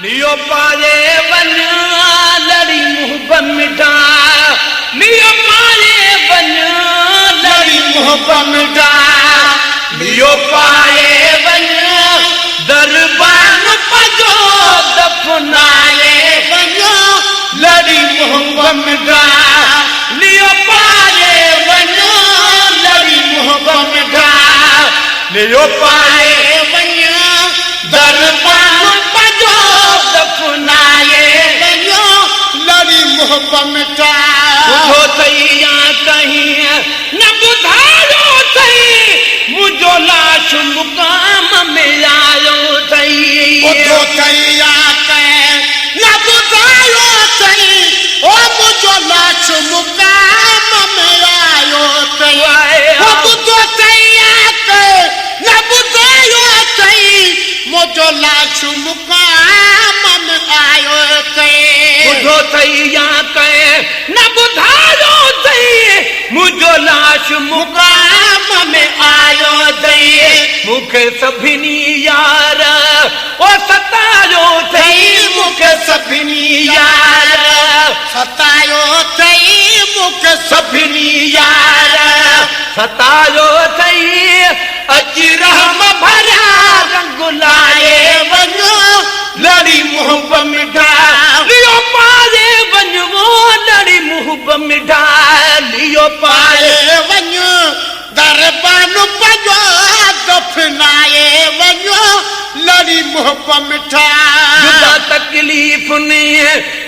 लियो पाए वन लड़ी मुंह मिठा लियो पाए वन लड़ी मुंह मिठा लियो पाए वन दरबान पजो दफनाए वनो लड़ी मुंह मिठा लियो पाए वन लड़ी मुंह मिठा लियो पाए वन दरबान पजो दफनाए वनो लड़ी मुंह मिठा उठो तैया कहीं न बुधायो थई मुझो लाश मुकाम में आयो थई उठो तैया कहीं न बुधायो थई ओ मुझो लाश मुकाम में आयो थई ओ उठो तैया कहीं न बुधायो थई मुझो लाश मुकाम में आयो थई उठो तैया कहीं न बुधायो थई मुझो लाश मुकाम में आयो थई मुखे सभिनी यार ओ सतायो थई मुखे सभिनी यार सतायो थई मुखे सभिनी यार सतायो थई अज रहम भरा रंग लाए वनो लड़ी मुंह मिठा लियो पाए वनो लड़ी मुंह मिठा लियो पाए वनो दरबान पजो दफनाए वनो लड़ी मुंह मिठा जुदा तकलीफ ने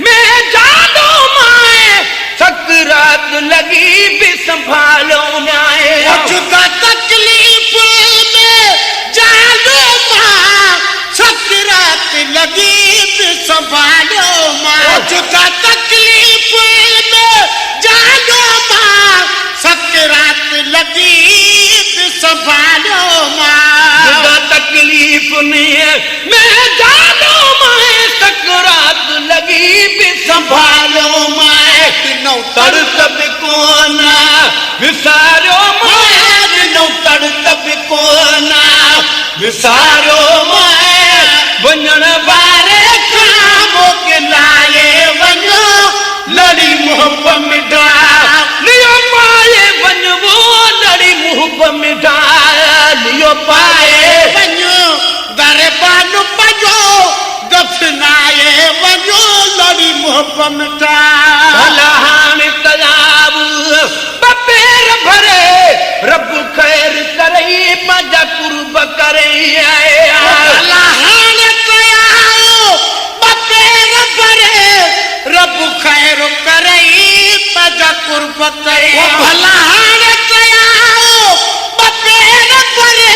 मैं जानो माए सकरात लगी भी संभालो माए जुदा तकलीफ में जानो माए सकरात लगी भी संभालो माए जुदा तकलीफ में जानो माए सकरात लगी भी संभालो माए जुदा तकलीफ ने मैं जानो माए सकरात लगी भी संभालो माए नौ तड़प कोना विसारो माए नौ तड़प कोना विसारो माए वञण वारे कामों के लाए वञो लड़ी मुंह मिठा लियो पाए वञो लड़ी मुंह मिठा लियो पाए वञो दरबान पजो दफनाए वञो लड़ी मुंह मिठा भला हाणे तयाब बपेर भरे रब खैर करे पंहिंजा कुर्ब करे भला हाणे तयाब बपेर भरे रब खैर करे पंहिंजा कुर्ब करे भला हाणे तयाब बपेर भरे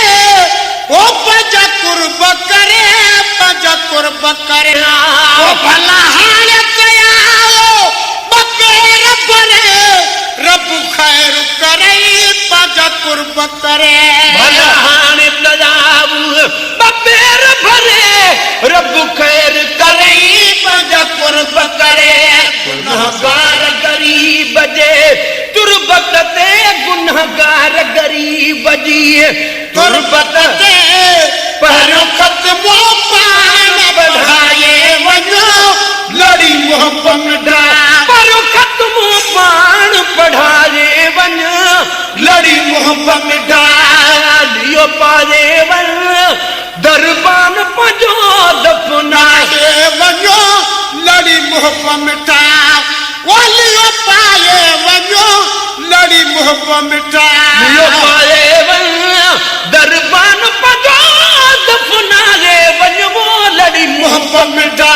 ओ पंहिंजा कुर्ब करे पंहिंजा कुर्ब करे भला हाणे तयाब बपेर भरे रब खैर करे पंहिंजा कुर्ब करे भला हाणे तयाब बपेर भरे रब खैर करे पंहिंजा कुर्ब करे गुनहगार गरीब जे तुरबत ते गुनहगार गरीब जी तुरबत ते पहिरियों ख़त्मो पान बढ़ाए वञो लड़ी मुंह मिठा पहिरियों ख़त्मो पान बढ़ाए वञो लड़ी मुंह मिठा लियो पाए वञ दरबान पजो दफनाए वञो लड़ी मुंह मिठा वो लियो पाए वञो लड़ी मुंह मिठा लियो पाए वञ दरबान पजो दफनाए वञो लड़ी मुंह मिठा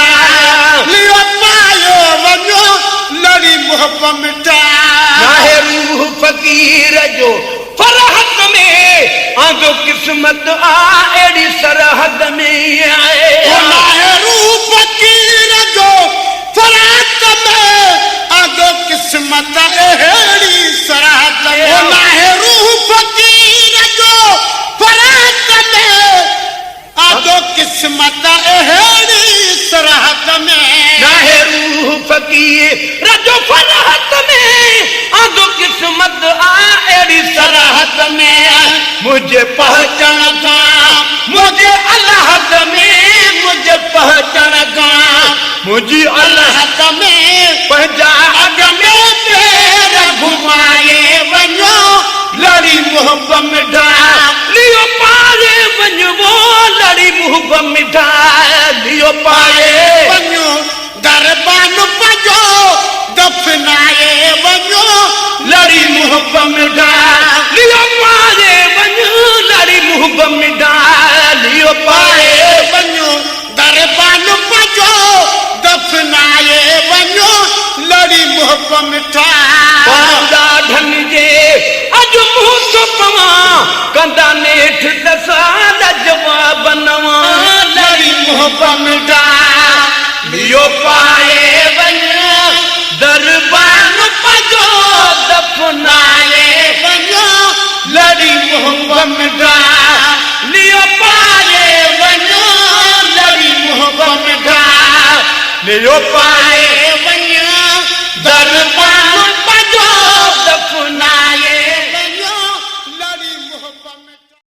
लियो पाए वञो लड़ी मुंह मिठा नाहे रूह फकीर जो फरहत में आंदो किस्मत आ एड़ी सरहद में आए नाहे रूह फकीर जो फरहत में आंदो किस्मत एड़ी सरहद में नाहे रूह फकीर जो फरहत में आंदो किस्मत एड़ी सरहद में नाहे रूह फकीर जो फरहत में आंदो किस्मत आ एड़ी सरहद में मुझे पहचान था मुझे अल्लाह में मुझे पहचान था मुझी अलहद में पंहिंजा अॻ में पेर घुमाए वञो लड़ी मुहब मिठा लियो पाए वञो लड़ी मुहब मिठा लियो पाए वञो दरबान पजो दफनाए वञो लड़ी मुहब मिठा लियो पाए वञो लड़ी मुहब मिठा लियो पाए वञो दरबान पजो दफनाए वञो लड़ी मुहब मिठा ढन जे अॼु मुंहुं थो पवां कंदा नेठ दसाल जवाब नवा लड़ी मुहब मिठा लियो पाए वञो दरबान पजो दफनाए वञो लड़ी मुहब मिठा लियो पाए वञो लड़ी मुहब मिठा लियो पाए